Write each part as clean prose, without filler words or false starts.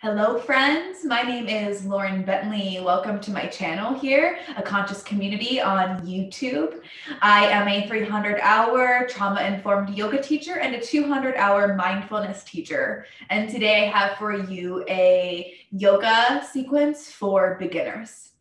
Hello friends, my name is Lauren Bentley. Welcome to my channel here, A Conscious Community on YouTube. I am a 300-hour trauma-informed yoga teacher and a 200-hour mindfulness teacher. And today I have for you a yoga sequence for beginners.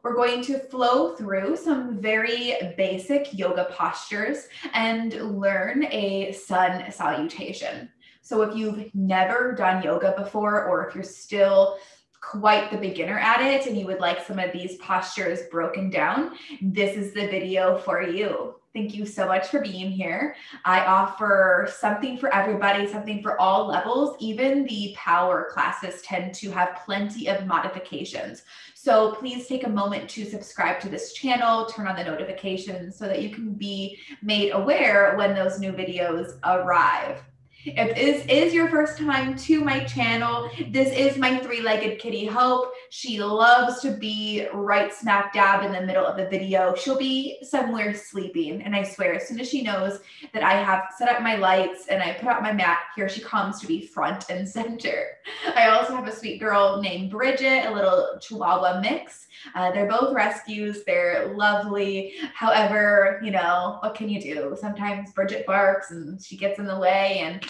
We're going to flow through some very basic yoga postures and learn a sun salutation. So if you've never done yoga before, or if you're still quite the beginner at it and you would like some of these postures broken down, this is the video for you. Thank you so much for being here. I offer something for everybody, something for all levels. Even the power classes tend to have plenty of modifications. So please take a moment to subscribe to this channel, turn on the notifications so that you can be made aware when those new videos arrive. If this is your first time to my channel, this is my three-legged kitty Hope. She loves to be right smack dab in the middle of the video. She'll be somewhere sleeping, and I swear, as soon as she knows that I have set up my lights and I put out my mat, here she comes to be front and center. I also have a sweet girl named Bridget, a little Chihuahua mix. They're both rescues. They're lovely. However, you know, what can you do? Sometimes Bridget barks and she gets in the way, and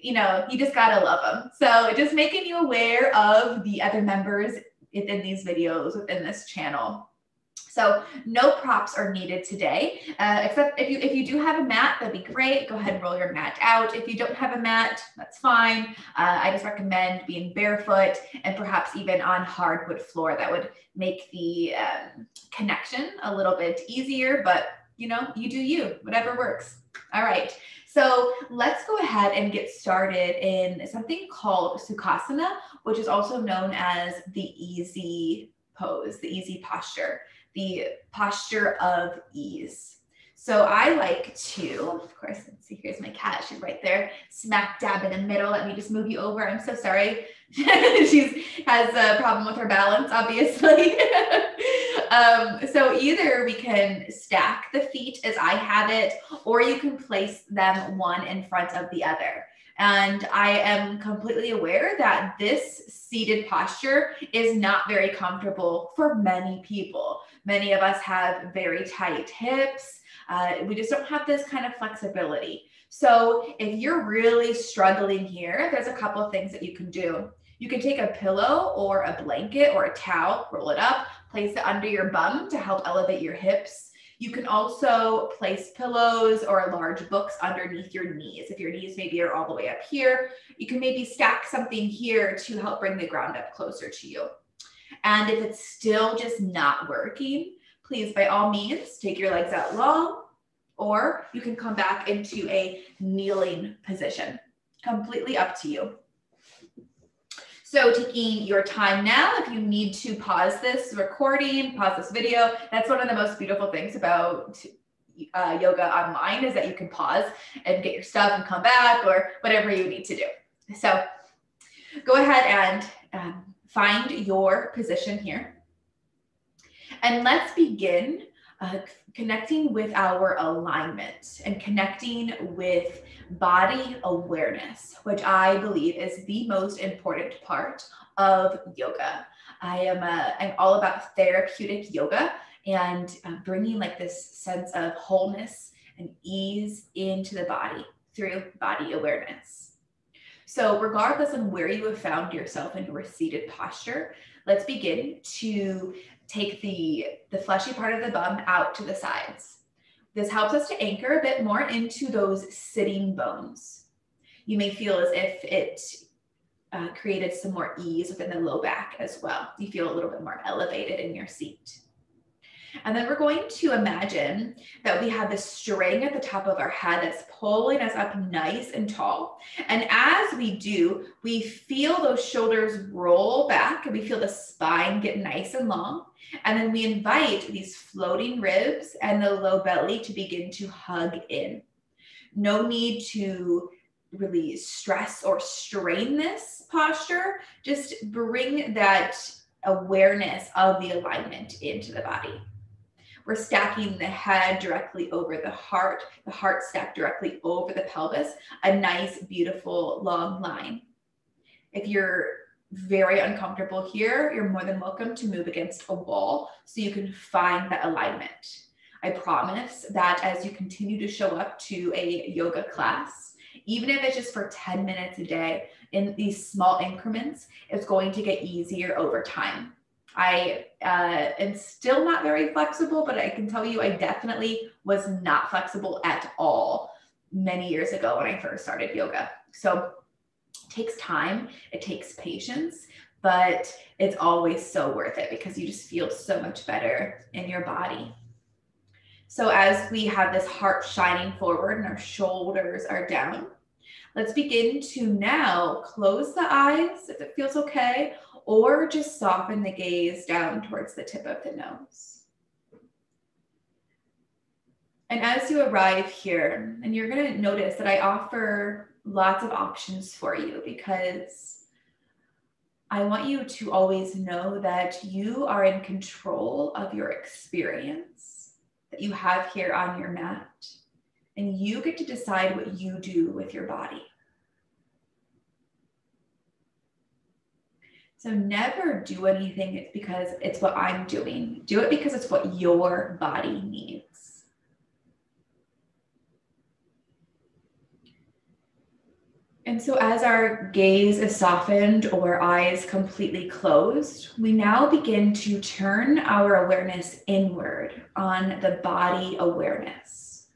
you know, you just gotta love them. So just making you aware of the other members within these videos, within this channel. So no props are needed today, except if you do have a mat, that'd be great. Go ahead and roll your mat out. If you don't have a mat, that's fine. I just recommend being barefoot and perhaps even on hardwood floor. That would make the connection a little bit easier, but you know, you do you, whatever works. All right, so let's go ahead and get started in something called Sukhasana, which is also known as the easy pose, the easy posture, the posture of ease. So I like to, of course, let's see, here's my cat, she's right there, smack dab in the middle. Let me just move you over. I'm so sorry. She has a problem with her balance, obviously. So either we can stack the feet as I have it, or you can place them one in front of the other. And I am completely aware that this seated posture is not very comfortable for many people. Many of us have very tight hips. We just don't have this kind of flexibility. So if you're really struggling here, there's a couple of things that you can do. You can take a pillow or a blanket or a towel, roll it up, place it under your bum to help elevate your hips. You can also place pillows or large books underneath your knees. If your knees maybe are all the way up here, you can maybe stack something here to help bring the ground up closer to you. And if it's still just not working, please, by all means, take your legs out long, or you can come back into a kneeling position. Completely up to you. So taking your time now, if you need to pause this recording, pause this video, that's one of the most beautiful things about yoga online, is that you can pause and get your stuff and come back, or whatever you need to do. So go ahead and find your position here. And let's begin connecting with our alignment and connecting with body awareness, which I believe is the most important part of yoga. I'm all about therapeutic yoga and bringing like this sense of wholeness and ease into the body through body awareness. So regardless of where you have found yourself in your seated posture, let's begin to take the fleshy part of the bum out to the sides. This helps us to anchor a bit more into those sitting bones. You may feel as if it created some more ease within the low back as well. You feel a little bit more elevated in your seat. And then we're going to imagine that we have this string at the top of our head that's pulling us up nice and tall. And as we do, we feel those shoulders roll back and we feel the spine get nice and long. And then we invite these floating ribs and the low belly to begin to hug in. No need to really stress or strain this posture. Just bring that awareness of the alignment into the body. We're stacking the head directly over the heart stacked directly over the pelvis, a nice, beautiful, long line. If you're very uncomfortable here, you're more than welcome to move against a wall so you can find that alignment. I promise that as you continue to show up to a yoga class, even if it's just for 10 minutes a day in these small increments, it's going to get easier over time. I am still not very flexible, but I can tell you I definitely was not flexible at all many years ago when I first started yoga. So it takes time, it takes patience, but it's always so worth it because you just feel so much better in your body. So as we have this heart shining forward and our shoulders are down, let's begin to now close the eyes if it feels okay, or just soften the gaze down towards the tip of the nose. And as you arrive here, and you're going to notice that I offer lots of options for you because I want you to always know that you are in control of your experience that you have here on your mat, and you get to decide what you do with your body. So never do anything because it's what I'm doing. Do it because it's what your body needs. And so as our gaze is softened or eyes completely closed, we now begin to turn our awareness inward on the body awareness.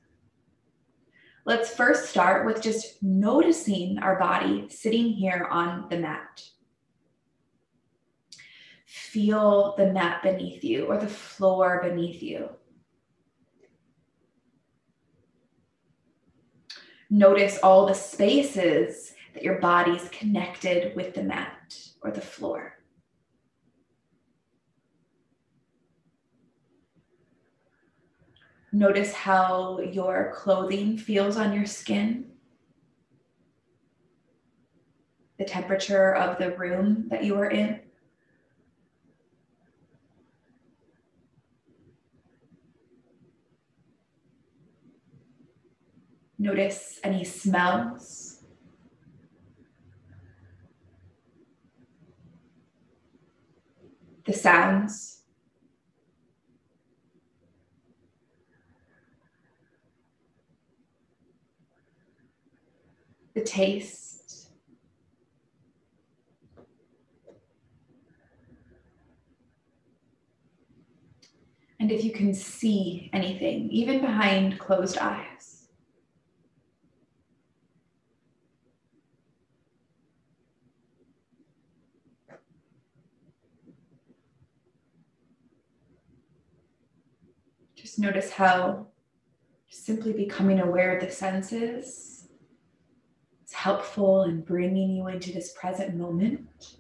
Let's first start with just noticing our body sitting here on the mat. Feel the mat beneath you or the floor beneath you. Notice all the spaces that your body's connected with the mat or the floor. Notice how your clothing feels on your skin, the temperature of the room that you are in. Notice any smells. The sounds. The taste. And if you can see anything, even behind closed eyes. Just notice how simply becoming aware of the senses is helpful in bringing you into this present moment.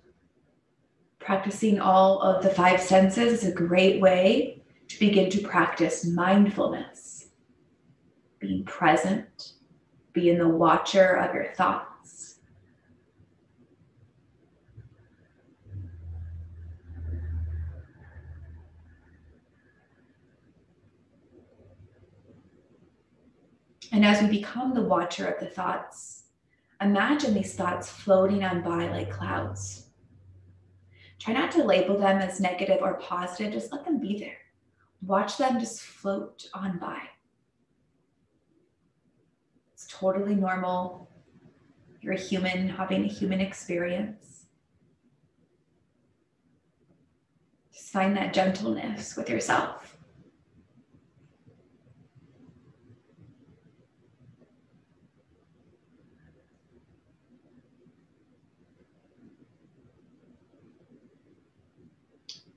Practicing all of the 5 senses is a great way to begin to practice mindfulness, being present, being the watcher of your thoughts. And as we become the watcher of the thoughts, imagine these thoughts floating on by like clouds. Try not to label them as negative or positive, just let them be there. Watch them just float on by. It's totally normal. You're a human having a human experience. Just find that gentleness with yourself.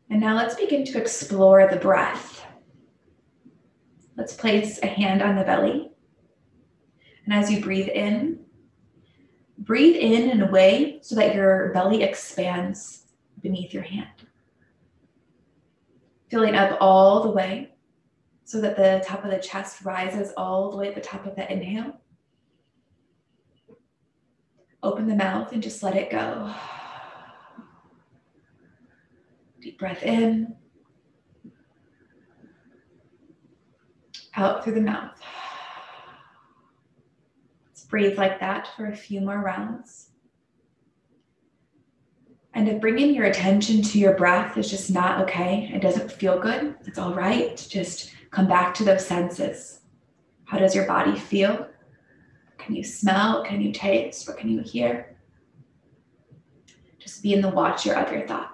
And now let's begin to explore the breath. Let's place a hand on the belly. And as you breathe in in a way so that your belly expands beneath your hand. Filling up all the way so that the top of the chest rises all the way at the top of the inhale. Open the mouth and just let it go. Deep breath in, out through the mouth. Let's breathe like that for a few more rounds. And if bringing your attention to your breath is just not okay, it doesn't feel good, it's all right. Just come back to those senses. How does your body feel? Can you smell? Can you taste? What can you hear? Just be in the watcher of your thoughts.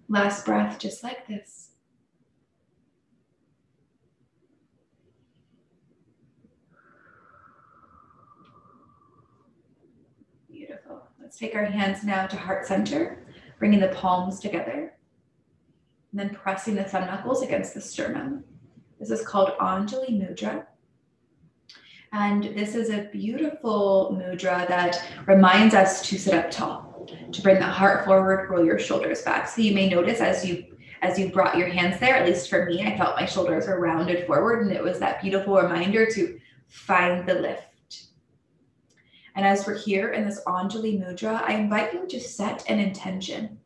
Last breath, just like this. Beautiful. Let's take our hands now to heart center, bringing the palms together, and then pressing the thumb knuckles against the sternum. This is called Anjali Mudra. And this is a beautiful mudra that reminds us to sit up tall, to bring the heart forward, roll your shoulders back. So you may notice as you brought your hands there, at least for me, I felt my shoulders were rounded forward, and it was that beautiful reminder to find the lift. And as we're here in this Anjali Mudra, I invite you to set an intention.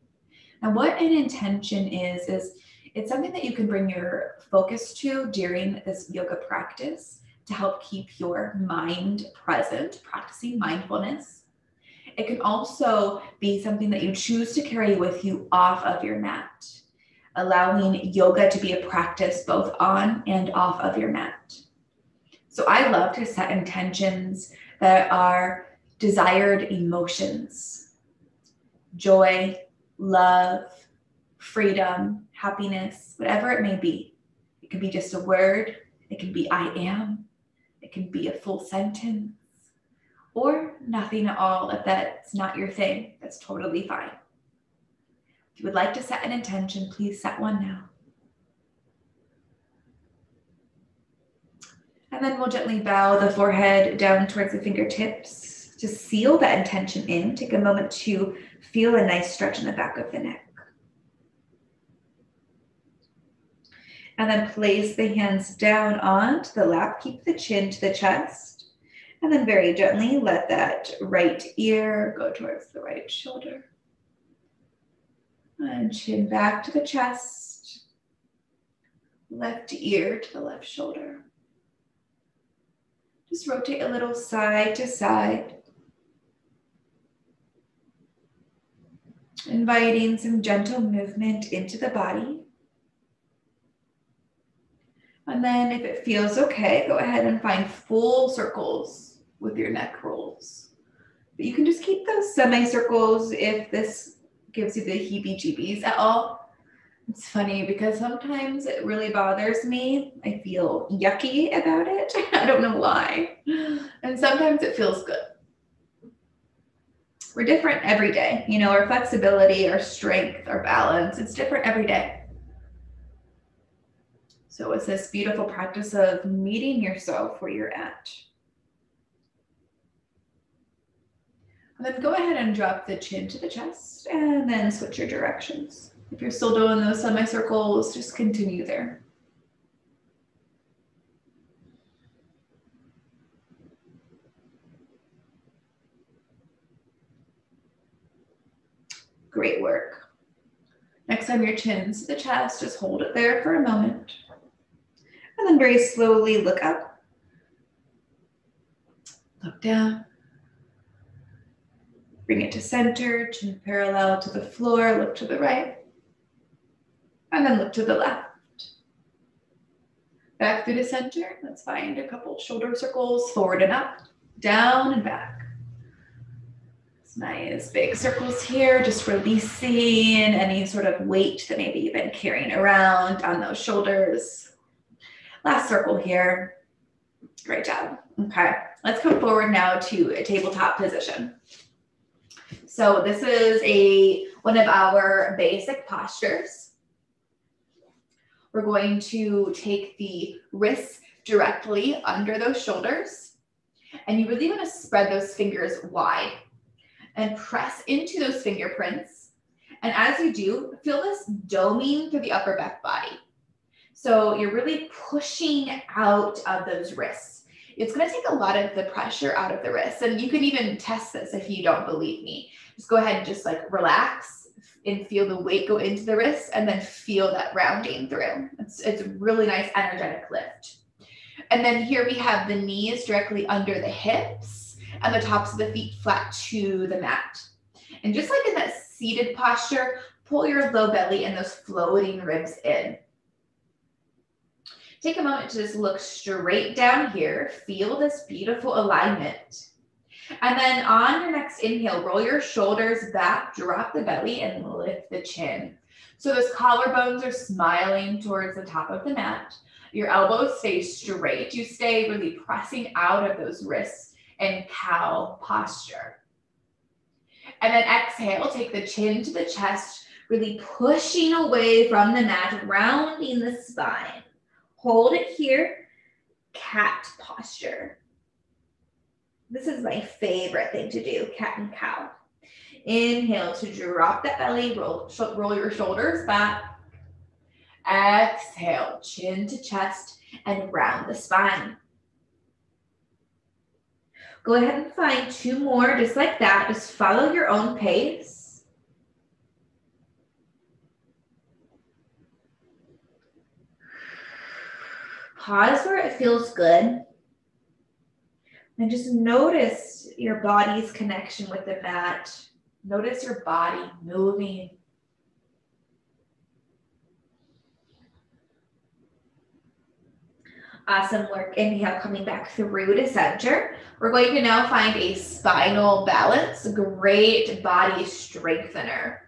Now, what an intention is it's something that you can bring your focus to during this yoga practice to help keep your mind present, practicing mindfulness. It can also be something that you choose to carry with you off of your mat, allowing yoga to be a practice both on and off of your mat. So I love to set intentions that are desired emotions, joy, love, freedom, happiness, whatever it may be. It can be just a word. It can be I am. It can be a full sentence, or nothing at all. If that's not your thing, that's totally fine. If you would like to set an intention, please set one now. And then we'll gently bow the forehead down towards the fingertips to seal that intention in. Take a moment to feel a nice stretch in the back of the neck. And then place the hands down onto the lap. Keep the chin to the chest. And then very gently let that right ear go towards the right shoulder. And chin back to the chest. Left ear to the left shoulder. Just rotate a little side to side. Inviting some gentle movement into the body. And then if it feels okay, go ahead and find full circles with your neck rolls. But you can just keep those semicircles if this gives you the heebie-jeebies at all. It's funny because sometimes it really bothers me. I feel yucky about it. I don't know why. And sometimes it feels good. We're different every day. You know, our flexibility, our strength, our balance, it's different every day. So it's this beautiful practice of meeting yourself where you're at. And then go ahead and drop the chin to the chest and then switch your directions. If you're still doing those semicircles, just continue there. Great work. Next time your chin's to the chest, just hold it there for a moment. And then very slowly look up, look down, bring it to center, chin parallel to the floor, look to the right, and then look to the left. Back through the center, let's find a couple shoulder circles, forward and up, down and back. Nice big circles here, just releasing any sort of weight that maybe you've been carrying around on those shoulders. Last circle here. Great job. Okay, let's come forward now to a tabletop position. So this is one of our basic postures. We're going to take the wrists directly under those shoulders, and you really want to spread those fingers wide and press into those fingerprints. And as you do, feel this doming through the upper back body. So you're really pushing out of those wrists. It's going to take a lot of the pressure out of the wrists. And you can even test this if you don't believe me. Just go ahead and just like relax and feel the weight go into the wrists and then feel that rounding through. It's a really nice energetic lift. And then here we have the knees directly under the hips and the tops of the feet flat to the mat. And just like in that seated posture, pull your low belly and those floating ribs in. Take a moment to just look straight down here. Feel this beautiful alignment. And then on your next inhale, roll your shoulders back, drop the belly, and lift the chin. So those collarbones are smiling towards the top of the mat. Your elbows stay straight. You stay really pressing out of those wrists in cow posture. And then exhale, take the chin to the chest, really pushing away from the mat, rounding the spine. Hold it here, cat posture. This is my favorite thing to do, cat and cow. Inhale to drop that belly, roll your shoulders back. Exhale, chin to chest, and round the spine. Go ahead and find 2 more, just like that. Just follow your own pace. Pause where it feels good. And just notice your body's connection with the mat. Notice your body moving. Awesome work. Inhale, coming back through to center. We're going to now find a spinal balance, great body strengthener.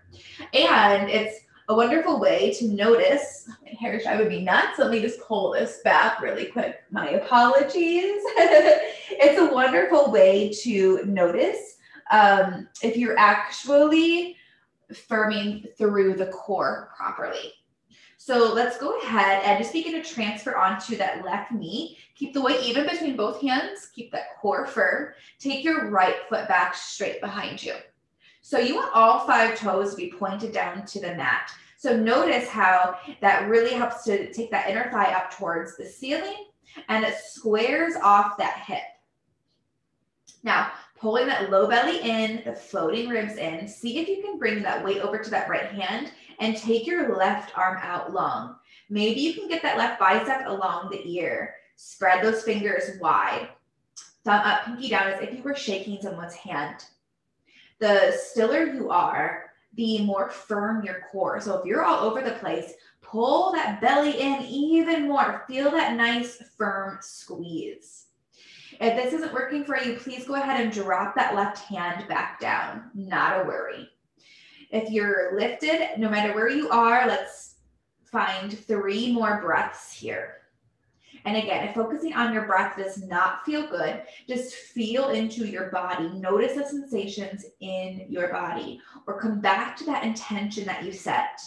And it's a wonderful way to notice, my hair is driving me nuts. Let me just pull this back really quick. My apologies. It's a wonderful way to notice if you're actually firming through the core properly. So let's go ahead and just begin to transfer onto that left knee. Keep the weight even between both hands. Keep that core firm. Take your right foot back straight behind you. So you want all 5 toes to be pointed down to the mat. So notice how that really helps to take that inner thigh up towards the ceiling and it squares off that hip. Now, pulling that low belly in, the floating ribs in, see if you can bring that weight over to that right hand and take your left arm out long. Maybe you can get that left bicep along the ear. Spread those fingers wide. Thumb up, pinky down as if you were shaking someone's hand. The stiller you are, the more firm your core. So if you're all over the place, pull that belly in even more. Feel that nice firm squeeze. If this isn't working for you, please go ahead and drop that left hand back down. Not a worry. If you're lifted, no matter where you are, let's find 3 more breaths here. And again, if focusing on your breath does not feel good, just feel into your body. Notice the sensations in your body or come back to that intention that you set.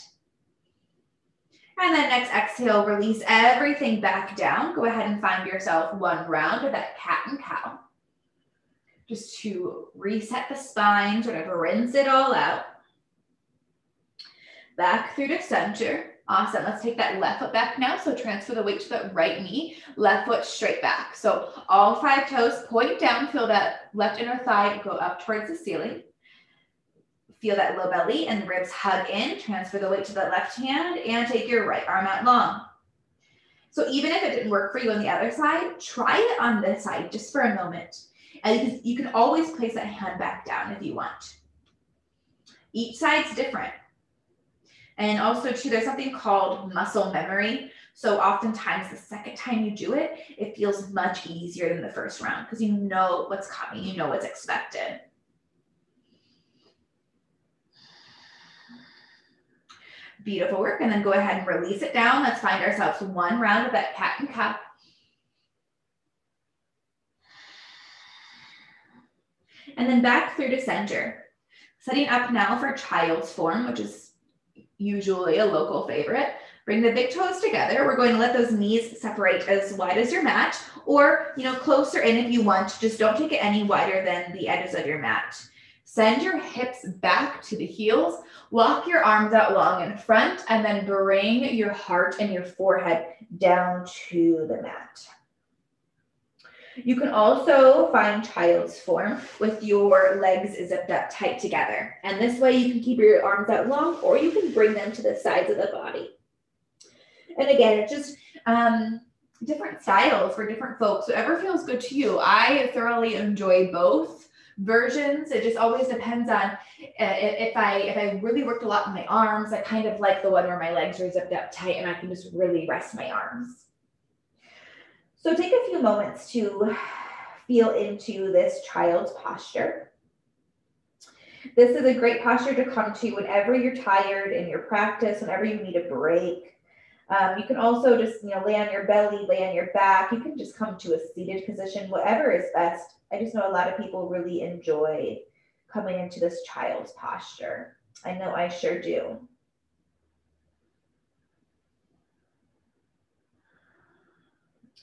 And then next exhale, release everything back down. Go ahead and find yourself 1 round of that cat and cow. Just to reset the spine, sort of rinse it all out. Back through to center. Awesome. Let's take that left foot back now. So transfer the weight to the right knee, left foot straight back. So all 5 toes point down. Feel that left inner thigh go up towards the ceiling. Feel that low belly and ribs hug in. Transfer the weight to the left hand and take your right arm out long. So even if it didn't work for you on the other side, try it on this side just for a moment. And you can always place that hand back down if you want. Each side's different. And also too, there's something called muscle memory. So oftentimes the second time you do it, it feels much easier than the first round because you know what's coming, you know what's expected. Beautiful work. And then go ahead and release it down. Let's find ourselves 1 round of that cat and cow. And then back through to center. Setting up now for child's form, which is usually a local favorite. Bring the big toes together. We're going to let those knees separate as wide as your mat or, closer in if you want. Just don't take it any wider than the edges of your mat. Send your hips back to the heels. Walk your arms out long in front and then bring your heart and your forehead down to the mat. You can also find child's form with your legs zipped up tight together. And this way you can keep your arms out long, or you can bring them to the sides of the body. And again, it's just different styles for different folks, whatever feels good to you. I thoroughly enjoy both versions. It just always depends on if I really worked a lot in my arms. I kind of like the one where my legs are zipped up tight and I can just really rest my arms. So take a few moments to feel into this child's posture. This is a great posture to come to whenever you're tired in your practice, whenever you need a break. You can also just, lay on your belly, lay on your back. You can just come to a seated position, whatever is best. I just know a lot of people really enjoy coming into this child's posture. I know I sure do.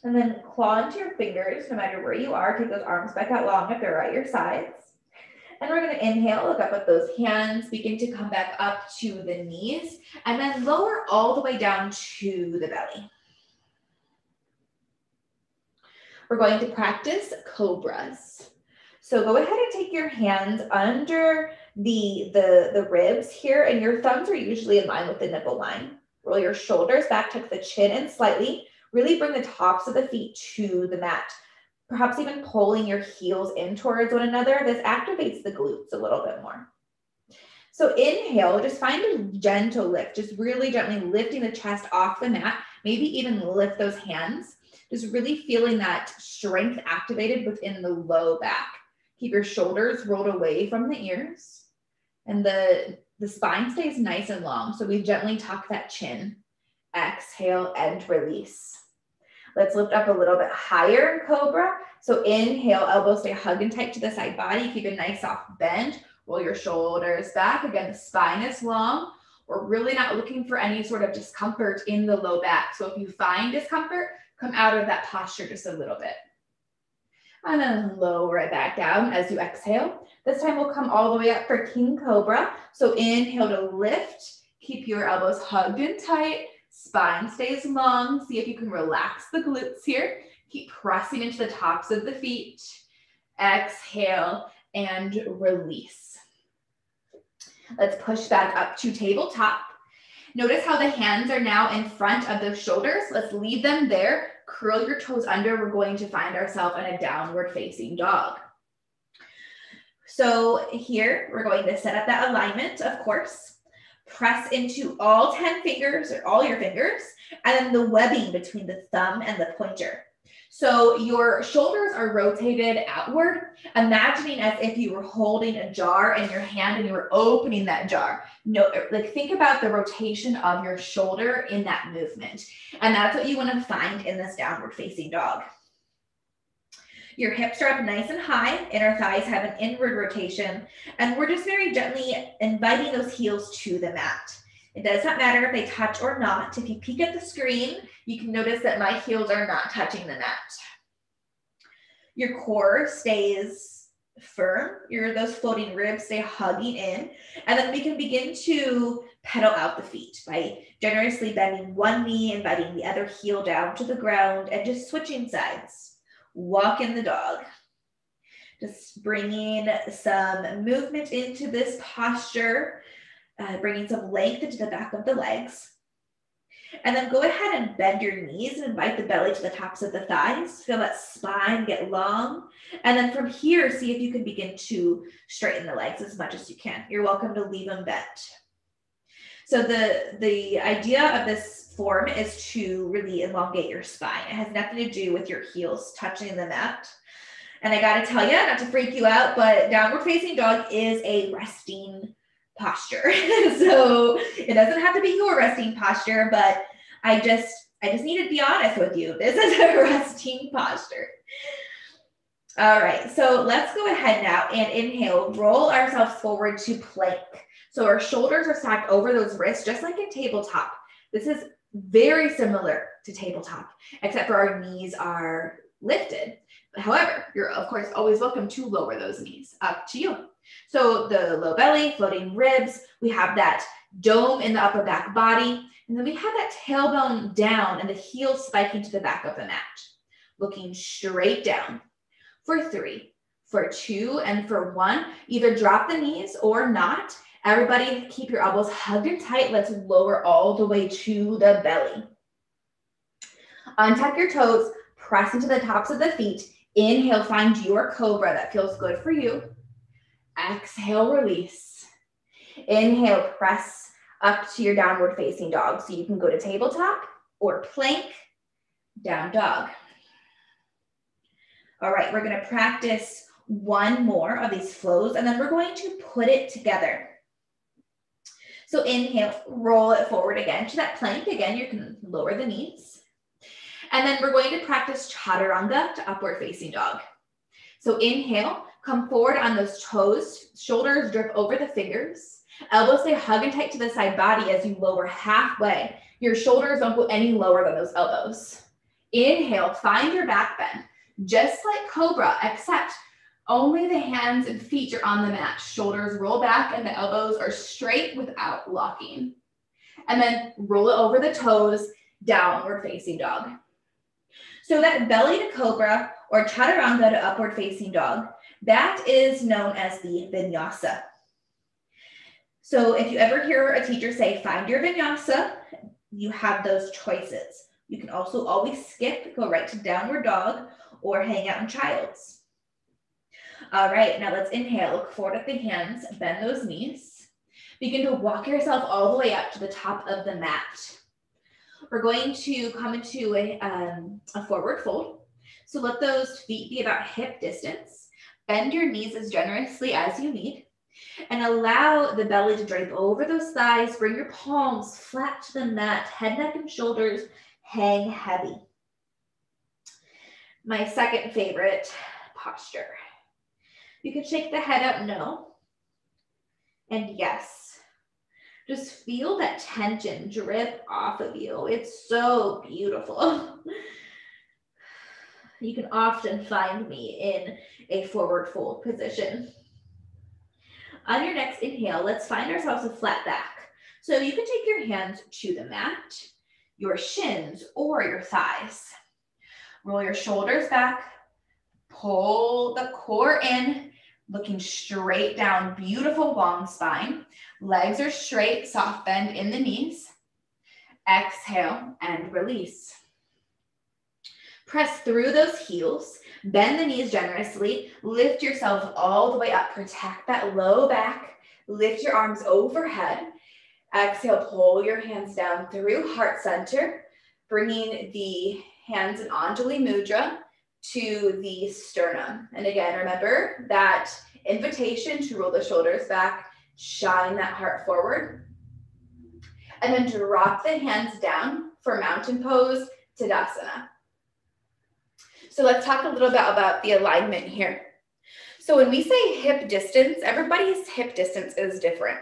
And then claw into your fingers, no matter where you are. Take those arms back out long if they're at your sides. And we're going to inhale, look up with those hands, begin to come back up to the knees, and then lower all the way down to the belly. We're going to practice cobras. So go ahead and take your hands under the ribs here, and your thumbs are usually in line with the nipple line. Roll your shoulders back, tuck the chin in slightly. Really bring the tops of the feet to the mat. Perhaps even pulling your heels in towards one another. This activates the glutes a little bit more. So inhale, just find a gentle lift, just really gently lifting the chest off the mat. Maybe even lift those hands. Just really feeling that strength activated within the low back. Keep your shoulders rolled away from the ears. And the spine stays nice and long. So we gently tuck that chin. Exhale and release. Let's lift up a little bit higher in Cobra. So inhale, elbows stay hugged and tight to the side body. Keep a nice soft bend. Roll your shoulders back. Again, the spine is long. We're really not looking for any sort of discomfort in the low back. So if you find discomfort, come out of that posture just a little bit. And then lower it back down as you exhale. This time we'll come all the way up for King Cobra. So inhale to lift. Keep your elbows hugged and tight. Spine stays long. See if you can relax the glutes here. Keep pressing into the tops of the feet. Exhale and release. Let's push back up to tabletop. Notice how the hands are now in front of the shoulders. Let's leave them there. Curl your toes under. We're going to find ourselves in a downward facing dog. So here we're going to set up that alignment, of course. Press into all 10 fingers or all your fingers, and then the webbing between the thumb and the pointer. So your shoulders are rotated outward, imagining as if you were holding a jar in your hand and you were opening that jar. No, like think about the rotation of your shoulder in that movement. And that's what you want to find in this downward facing dog. Your hips are up nice and high, inner thighs have an inward rotation, and we're just very gently inviting those heels to the mat. It does not matter if they touch or not. If you peek at the screen, you can notice that my heels are not touching the mat. Your core stays firm. Those floating ribs stay hugging in, and then we can begin to pedal out the feet by generously bending one knee, inviting the other heel down to the ground, and just switching sides. Walk in the dog. Just bringing some movement into this posture, bringing some length into the back of the legs. And then go ahead and bend your knees and invite the belly to the tops of the thighs. Feel that spine get long. And then from here, see if you can begin to straighten the legs as much as you can. You're welcome to leave them bent. So the idea of this form is to really elongate your spine. It has nothing to do with your heels touching the mat. And I gotta tell you, not to freak you out, but downward facing dog is a resting posture. So it doesn't have to be your resting posture, but I just need to be honest with you. This is a resting posture. All right, so let's go ahead now and inhale, roll ourselves forward to plank. So our shoulders are stacked over those wrists, just like in tabletop. This is very similar to tabletop, except for our knees are lifted. However, you're of course always welcome to lower those knees, up to you. So the low belly, floating ribs, we have that dome in the upper back body, and then we have that tailbone down and the heels spiking to the back of the mat. looking straight down. For 3, for 2, and for 1, either drop the knees or not. Everybody keep your elbows hugged and tight. Let's lower all the way to the belly. Untuck your toes, press into the tops of the feet. Inhale, find your cobra. That feels good for you. Exhale, release. Inhale, press up to your downward facing dog. So you can go to tabletop or plank, down dog. All right, we're gonna practice one more of these flows, and then we're going to put it together. So inhale, roll it forward again to that plank. Again, you can lower the knees. And then we're going to practice chaturanga to upward facing dog. So inhale, come forward on those toes, shoulders drip over the fingers, elbows stay hug and tight to the side body as you lower halfway. Your shoulders don't go any lower than those elbows. Inhale, find your back bend, just like cobra, except only the hands and feet are on the mat. Shoulders roll back and the elbows are straight without locking. And then roll it over the toes, downward facing dog. So that belly to cobra or chaturanga to upward facing dog, that is known as the vinyasa. So if you ever hear a teacher say, find your vinyasa, you have those choices. You can also always skip, go right to downward dog or hang out in child's. All right, now let's inhale, look forward at the hands, bend those knees. Begin to walk yourself all the way up to the top of the mat. We're going to come into a forward fold. So let those feet be about hip distance. Bend your knees as generously as you need. And allow the belly to drape over those thighs. Bring your palms flat to the mat. Head, neck, and shoulders hang heavy. My second favorite posture. You can shake the head up no. And yes. Just feel that tension drip off of you. It's so beautiful. You can often find me in a forward fold position. On your next inhale, let's find ourselves a flat back. So you can take your hands to the mat, your shins, or your thighs. Roll your shoulders back, pull the core in, looking straight down, beautiful long spine. Legs are straight, soft bend in the knees. Exhale and release. Press through those heels, bend the knees generously, lift yourself all the way up, protect that low back, lift your arms overhead. Exhale, pull your hands down through heart center, bringing the hands in Anjali Mudra to the sternum. And again, remember that invitation to roll the shoulders back, shine that heart forward. And then drop the hands down for mountain pose, Tadasana. So let's talk a little bit about the alignment here. So when we say hip distance, everybody's hip distance is different.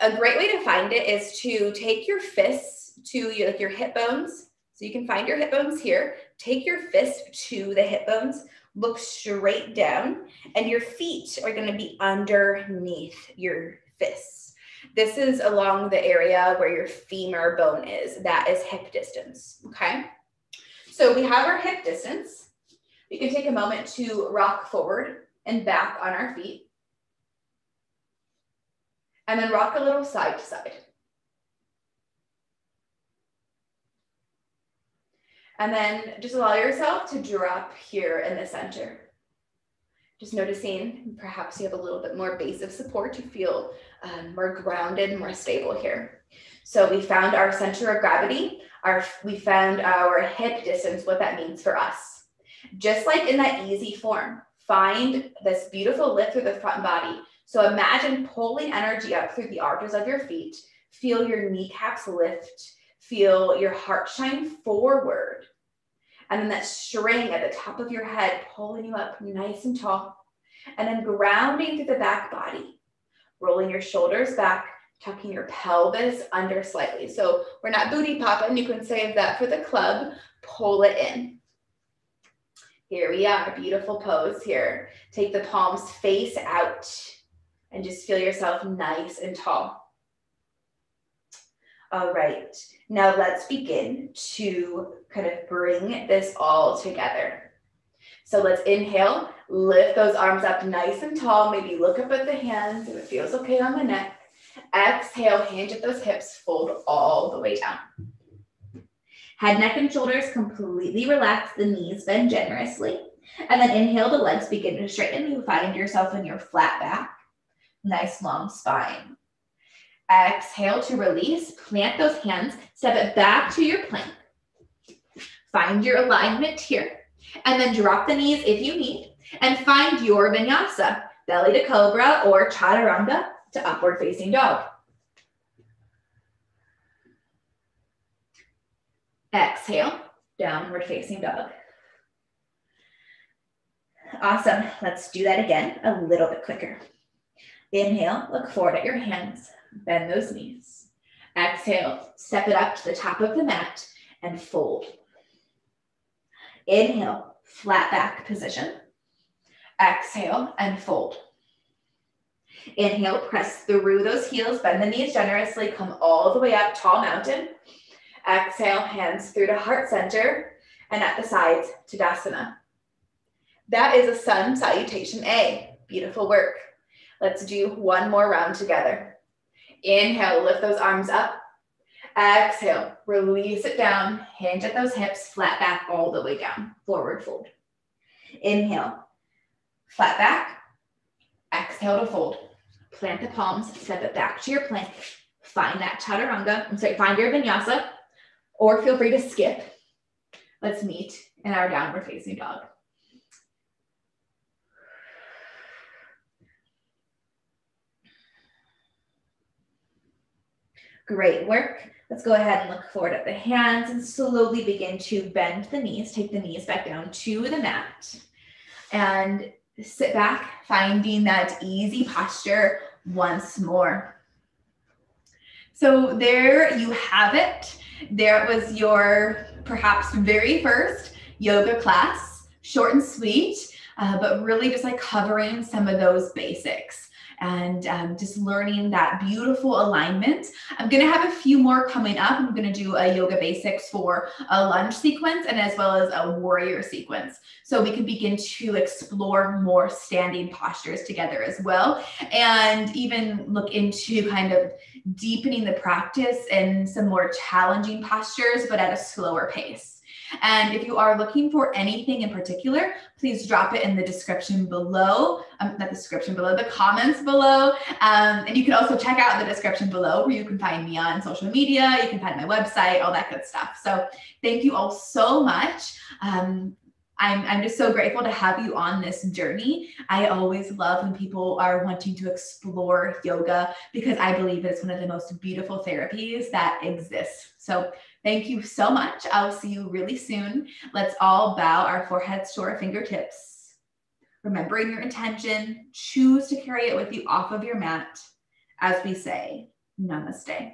A great way to find it is to take your fists to your hip bones. So you can find your hip bones here. Take your fist to the hip bones, look straight down, and your feet are going to be underneath your fists. This is along the area where your femur bone is. That is hip distance, okay? So we have our hip distance. We can take a moment to rock forward and back on our feet. And then rock a little side to side. And then just allow yourself to drop here in the center. Just noticing perhaps you have a little bit more base of support to feel more grounded, more stable here. So we found our center of gravity. We found our hip distance, what that means for us. Just like in that easy form, find this beautiful lift through the front body. So imagine pulling energy up through the arches of your feet. Feel your kneecaps lift. Feel your heart shine forward. And then that string at the top of your head pulling you up nice and tall. And then grounding through the back body. Rolling your shoulders back, tucking your pelvis under slightly. So we're not booty popping. You can save that for the club. Pull it in. Here we are, beautiful pose here. Take the palms face out and just feel yourself nice and tall. All right, now let's begin to kind of bring this all together. So let's inhale, lift those arms up nice and tall. Maybe look up at the hands if it feels okay on the neck. Exhale, hinge at those hips, fold all the way down. Head, neck, and shoulders completely relax. The knees bend generously. And then inhale, the legs begin to straighten. You find yourself in your flat back. Nice long spine. Exhale to release. Plant those hands. Step it back to your plank. Find your alignment here. And then drop the knees if you need. And find your vinyasa. Belly to cobra or chaturanga to upward facing dog. Exhale, downward facing dog. Awesome. Let's do that again a little bit quicker. Inhale, look forward at your hands. Bend those knees. Exhale, step it up to the top of the mat and fold. Inhale, flat back position. Exhale and fold. Inhale, press through those heels, bend the knees generously, come all the way up, tall mountain. Exhale, hands through to heart center and at the sides, Tadasana. That is a sun salutation A. Beautiful work. Let's do one more round together. Inhale, lift those arms up. Exhale, release it down, hinge at those hips, flat back all the way down, forward fold. Inhale, flat back. Exhale to fold. Plant the palms, step it back to your plank. Find that chaturanga, find your vinyasa, or feel free to skip. Let's meet in our downward facing dog. Great work. Let's go ahead and look forward at the hands and slowly begin to bend the knees. Take the knees back down to the mat and sit back, finding that easy posture once more. So there you have it. There was your perhaps very first yoga class, short and sweet, but really just like covering some of those basics and just learning that beautiful alignment. I'm gonna have a few more coming up. I'm gonna do a yoga basics for a lunge sequence and as well as a warrior sequence. So we can begin to explore more standing postures together as well, and even look into kind of deepening the practice in some more challenging postures, but at a slower pace. And if you are looking for anything in particular, please drop it in the description below, the comments below. And you can also check out the description below where you can find me on social media, you can find my website, all that good stuff. So thank you all so much. I'm just so grateful to have you on this journey. I always love when people are wanting to explore yoga because I believe it's one of the most beautiful therapies that exists. So thank you so much. I'll see you really soon. Let's all bow our foreheads to our fingertips. Remembering your intention, choose to carry it with you off of your mat as we say, namaste.